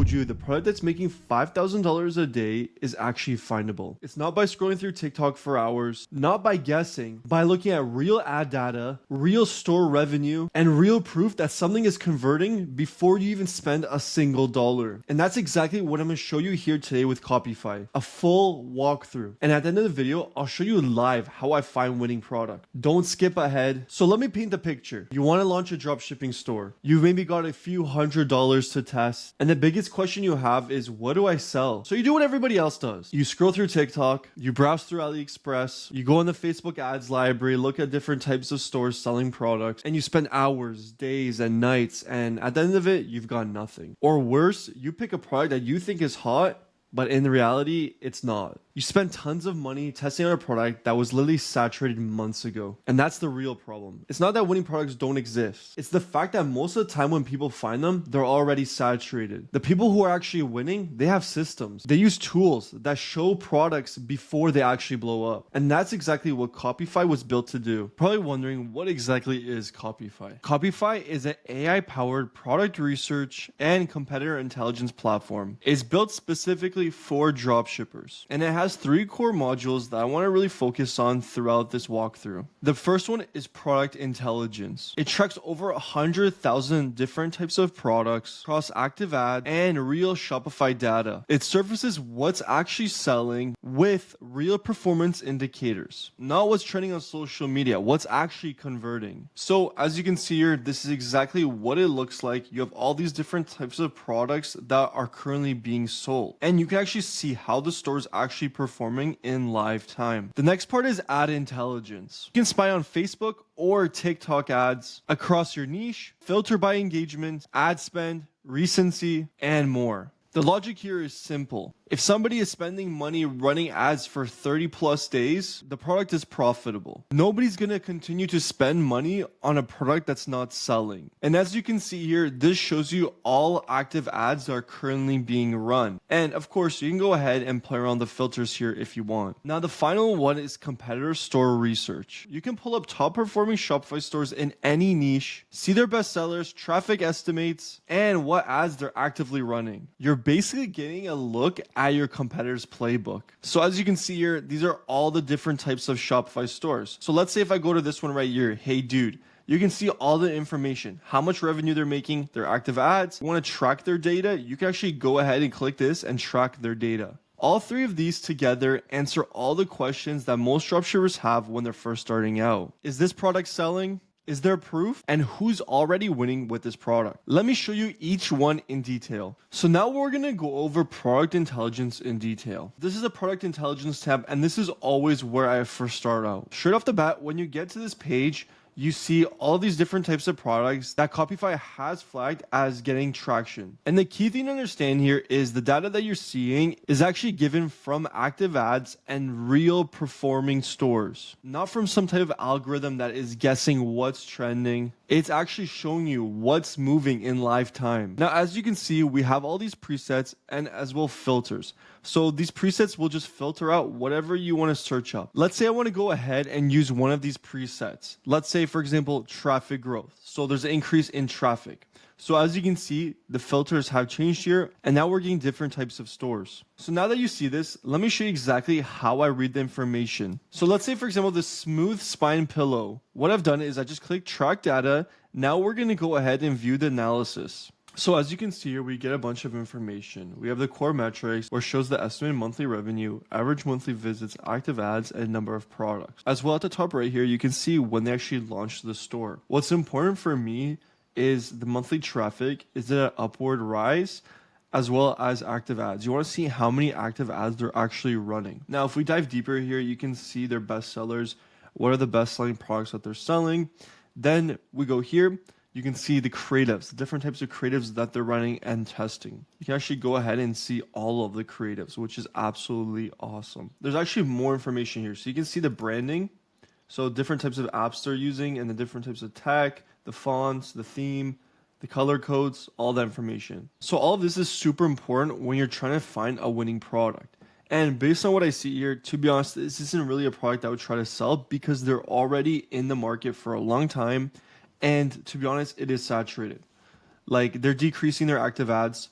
told you the product that's making $5,000 a day is actually findable. It's not by scrolling through TikTok for hours, not by guessing, by looking at real ad data, real store revenue, and real proof that something is converting before you even spend a single dollar. And that's exactly what I'm going to show you here today with Copyfy, a full walkthrough. And at the end of the video, I'll show you live how I find winning product. Don't skip ahead. So let me paint the picture. You want to launch a dropshipping store. You've maybe got a few $100s to test. And the biggest question you have is, what do I sell? So you do what everybody else does. You scroll through TikTok, you browse through AliExpress, you go in the Facebook ads library, look at different types of stores selling products, and you spend hours, days, and nights. And at the end of it, you've got nothing. Or worse, you pick a product that you think is hot, but in reality, it's not. You spend tons of money testing out a product that was literally saturated months ago. And that's the real problem. It's not that winning products don't exist. It's the fact that most of the time when people find them, they're already saturated. The people who are actually winning, they have systems. They use tools that show products before they actually blow up. And that's exactly what Copyfy was built to do. Probably wondering, what exactly is Copyfy? Copyfy is an AI-powered product research and competitor intelligence platform. It's built specifically for dropshippers. And it has 3 core modules that I want to really focus on throughout this walkthrough. The first one is product intelligence. It tracks over 100,000 different types of products across active ads and real Shopify data. It surfaces what's actually selling with real performance indicators, not what's trending on social media, what's actually converting. So as you can see here, this is exactly what it looks like. You have all these different types of products that are currently being sold, and you can actually see how the store is actually performing in live time. The next part is ad intelligence. You can spy on Facebook or TikTok ads across your niche, filter by engagement, ad spend, recency, and more. The logic here is simple. If somebody is spending money running ads for 30 plus days, the product is profitable. Nobody's going to continue to spend money on a product that's not selling. And as you can see here, this shows you all active ads that are currently being run. And of course, you can go ahead and play around the filters here if you want. Now, the final one is competitor store research. You can pull up top performing Shopify stores in any niche, see their best sellers, traffic estimates, and what ads they're actively running. You're basically getting a look at your competitor's playbook. So as you can see here, these are all the different types of Shopify stores. So let's say if I go to this one right here, Hey Dude, you can see all the information, how much revenue they're making, their active ads. You want to track their data, you can actually go ahead and click this and track their data. All 3 of these together answer all the questions that most dropshippers have when they're first starting out. Is this product selling? Is there proof? And who's already winning with this product? Let me show you each one in detail. So now we're going to go over product intelligence in detail. This is a product intelligence tab, and this is always where I first start out. Straight off the bat, when you get to this page, you see all these different types of products that Copyfy has flagged as getting traction. And the key thing to understand here is the data that you're seeing is actually given from active ads and real performing stores, not from some type of algorithm that is guessing what's trending. It's actually showing you what's moving in live time. Now, as you can see, we have all these presets and as well filters. So these presets will just filter out whatever you want to search up. Let's say I want to go ahead and use one of these presets. Let's say, for example, traffic growth. So there's an increase in traffic. So as you can see, the filters have changed here, and now we're getting different types of stores. So now that you see this, let me show you exactly how I read the information. So let's say, for example, this smooth spine pillow. What I've done is I just click track data. Now we're going to go ahead and view the analysis. So as you can see here, we get a bunch of information. We have the core metrics, where it shows the estimated monthly revenue, average monthly visits, active ads, and number of products. As well, at the top right here, you can see when they actually launched the store. What's important for me is the monthly traffic. Is it an upward rise? As well as active ads. You want to see how many active ads they're actually running. Now, if we dive deeper here, you can see their best sellers. What are the best selling products that they're selling? Then we go here. You can see the creatives, the different types of creatives that they're running and testing. You can actually go ahead and see all of the creatives, which is absolutely awesome. There's actually more information here. So you can see the branding. So different types of apps they're using and the different types of tech, the fonts, the theme, the color codes, all that information. So all of this is super important when you're trying to find a winning product. And based on what I see here, to be honest, this isn't really a product I would try to sell because they're already in the market for a long time. And to be honest, it is saturated. Like, they're decreasing their active ads.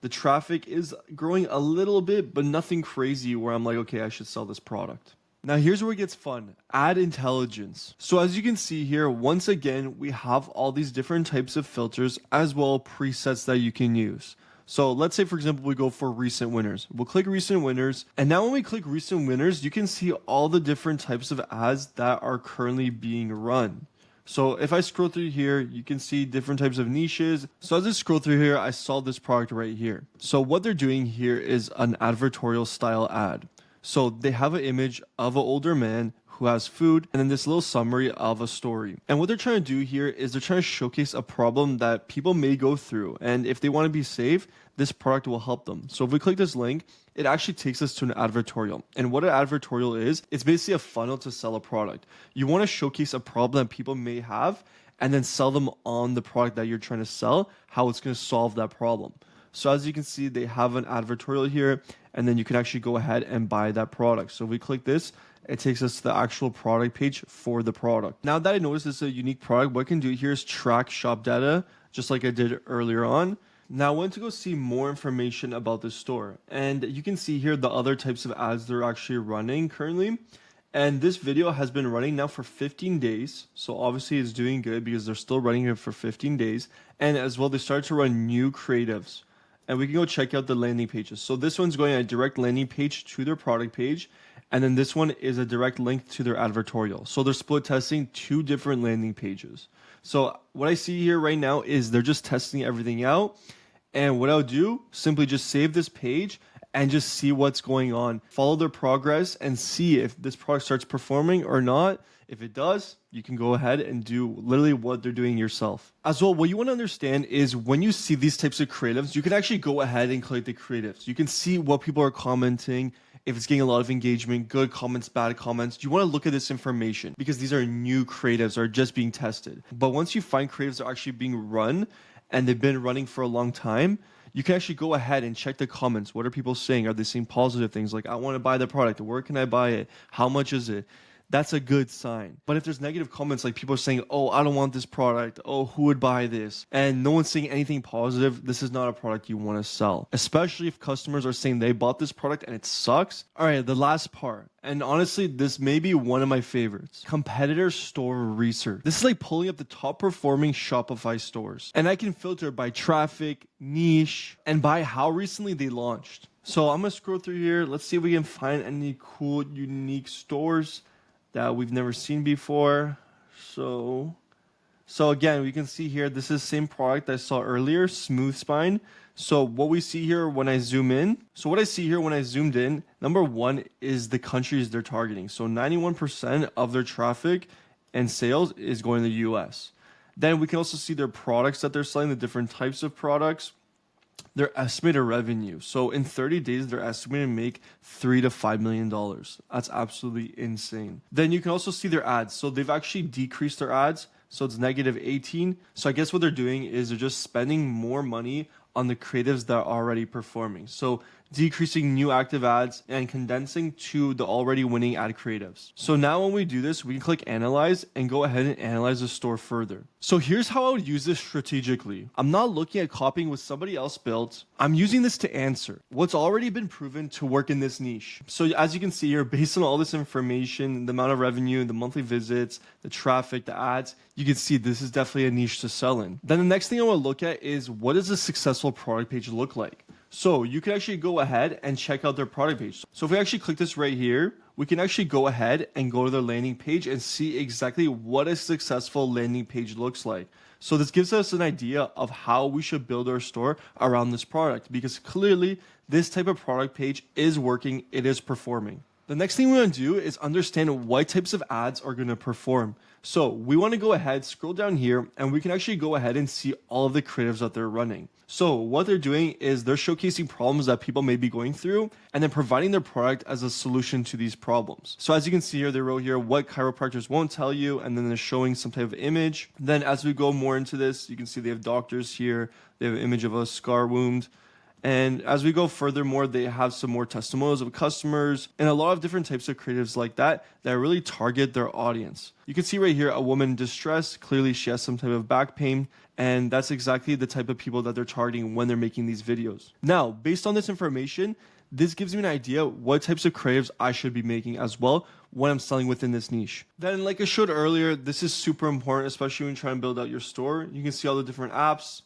The traffic is growing a little bit, but nothing crazy where I'm like, okay, I should sell this product. Now here's where it gets fun, ad intelligence. So as you can see here, once again, we have all these different types of filters as well presets that you can use. So let's say, for example, we go for recent winners. We'll click recent winners. And now when we click recent winners, you can see all the different types of ads that are currently being run. So if I scroll through here, you can see different types of niches. So as I scroll through here, I saw this product right here. So what they're doing here is an advertorial style ad. So they have an image of an older man who has food and then this little summary of a story. And what they're trying to do here is they're trying to showcase a problem that people may go through. And if they want to be safe, this product will help them. So if we click this link, it actually takes us to an advertorial. And what an advertorial is, it's basically a funnel to sell a product. You want to showcase a problem that people may have and then sell them on the product that you're trying to sell, how it's going to solve that problem. So as you can see, they have an advertorial here, and then you can actually go ahead and buy that product. So if we click this, it takes us to the actual product page for the product. Now that I noticed this is a unique product, what I can do here is track shop data, just like I did earlier on. Now I want to go see more information about the store. And you can see here the other types of ads they're actually running currently. And this video has been running now for 15 days. So obviously it's doing good because they're still running it for 15 days. And as well, they started to run new creatives. And we can go check out the landing pages. So this one's going a direct landing page to their product page. And then this one is a direct link to their advertorial. So they're split testing two different landing pages. So what I see here right now is they're just testing everything out. And what I'll do, simply just save this page and just see what's going on. Follow their progress and see if this product starts performing or not. If it does, you can go ahead and do literally what they're doing yourself. As well, what you want to understand is when you see these types of creatives, you can actually go ahead and click the creatives. You can see what people are commenting, if it's getting a lot of engagement, good comments, bad comments. You want to look at this information because these are new creatives that are just being tested. But once you find creatives that are actually being run and they've been running for a long time, you can actually go ahead and check the comments. What are people saying? Are they saying positive things like, I want to buy the product? Where can I buy it? How much is it? That's a good sign. But if there's negative comments, like people are saying, oh, I don't want this product. Oh, who would buy this? And no one's saying anything positive, this is not a product you want to sell. Especially if customers are saying they bought this product and it sucks. All right, the last part. And honestly, this may be one of my favorites. Competitor store research. This is like pulling up the top performing Shopify stores. And I can filter by traffic, niche, and by how recently they launched. So I'm going to scroll through here. Let's see if we can find any cool, unique stores that we've never seen before. So again, we can see here, this is the same product I saw earlier, Smooth Spine. So what we see here when I zoom in, so what I see here when I zoomed in, number one is the countries they're targeting. So 91% of their traffic and sales is going to the US. Then we can also see their products that they're selling, the different types of products. Their estimated revenue. So in 30 days, they're estimated to make $3 to $5 million. That's absolutely insane. Then you can also see their ads. So they've actually decreased their ads. So it's negative 18. So I guess what they're doing is they're just spending more money on the creatives that are already performing. So decreasing new active ads and condensing to the already winning ad creatives. So now when we do this, we can click analyze and go ahead and analyze the store further. So here's how I would use this strategically. I'm not looking at copying what somebody else built. I'm using this to answer what's already been proven to work in this niche. So as you can see here, based on all this information, the amount of revenue, the monthly visits, the traffic, the ads, you can see this is definitely a niche to sell in. Then the next thing I want to look at is what does a successful product page look like? So you can actually go ahead and check out their product page. So if we actually click this right here, we can actually go ahead and go to their landing page and see exactly what a successful landing page looks like. So this gives us an idea of how we should build our store around this product, because clearly this type of product page is working, it is performing. The next thing we want to do is understand what types of ads are going to perform. So we want to go ahead, scroll down here, and we can actually go ahead and see all of the creatives that they're running. So what they're doing is they're showcasing problems that people may be going through and then providing their product as a solution to these problems. So as you can see here, they wrote here what chiropractors won't tell you, and then they're showing some type of image. Then as we go more into this, you can see they have doctors here. They have an image of a scar wound. And as we go furthermore, they have some more testimonials of customers and a lot of different types of creatives like that really target their audience. You can see right here a woman in distress. Clearly she has some type of back pain, and that's exactly the type of people that they're targeting when they're making these videos. Now, based on this information, this gives me an idea what types of creatives I should be making as well when I'm selling within this niche. Then, like I showed earlier, this is super important, especially when you're trying to build out your store. You can see all the different apps,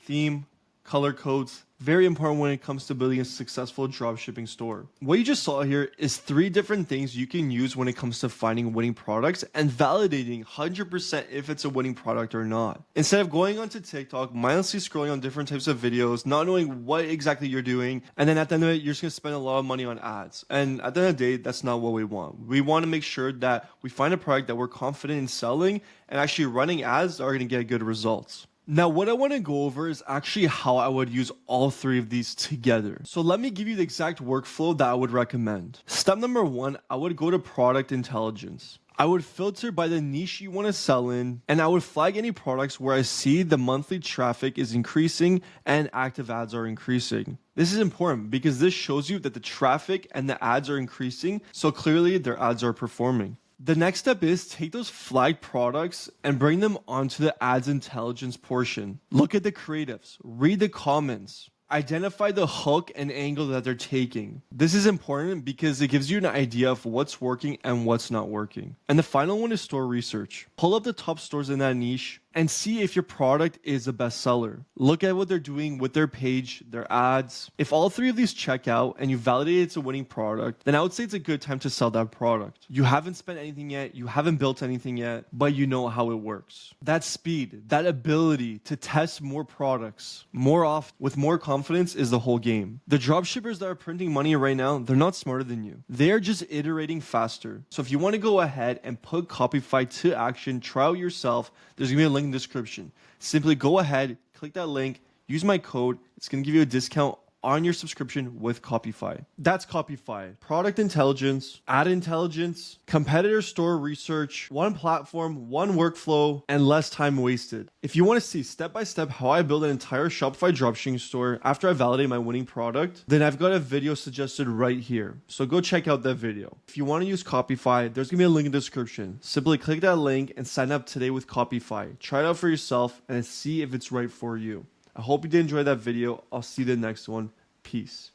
theme, color codes. Very important when it comes to building a successful dropshipping store. What you just saw here is 3 different things you can use when it comes to finding winning products and validating 100% if it's a winning product or not. Instead of going onto TikTok, mindlessly scrolling on different types of videos, not knowing what exactly you're doing, and then at the end of it, you're just gonna spend a lot of money on ads. And at the end of the day, that's not what we want. We want to make sure that we find a product that we're confident in selling, and actually running ads are gonna get good results. Now, what I want to go over is actually how I would use all 3 of these together. So let me give you the exact workflow that I would recommend. Step number 1, I would go to product intelligence. I would filter by the niche you want to sell in, and I would flag any products where I see the monthly traffic is increasing and active ads are increasing. This is important because this shows you that the traffic and the ads are increasing, so clearly their ads are performing. The next step is take those flagged products and bring them onto the ads intelligence portion. Look at the creatives, read the comments, identify the hook and angle that they're taking. This is important because it gives you an idea of what's working and what's not working. And the final one is store research. Pull up the top stores in that niche and see if your product is a bestseller. Look at what they're doing with their page, their ads. If all 3 of these check out and you validate it's a winning product, then I would say it's a good time to sell that product. You haven't spent anything yet, you haven't built anything yet, but you know how it works. That speed, that ability to test more products more often with more confidence is the whole game. The dropshippers that are printing money right now, they're not smarter than you. They're just iterating faster. So if you want to go ahead and put Copyfy to action, try out yourself, there's gonna be a link in the description. Simply go ahead, click that link, use my code. It's going to give you a discount on your subscription with Copyfy. That's Copyfy. Product intelligence, ad intelligence, competitor store research, one platform, one workflow, and less time wasted. If you want to see step by step how I build an entire Shopify dropshipping store after I validate my winning product, then I've got a video suggested right here. So go check out that video. If you want to use Copyfy, there's going to be a link in the description. Simply click that link and sign up today with Copyfy. Try it out for yourself and see if it's right for you. I hope you did enjoy that video. I'll see you in the next one. Peace.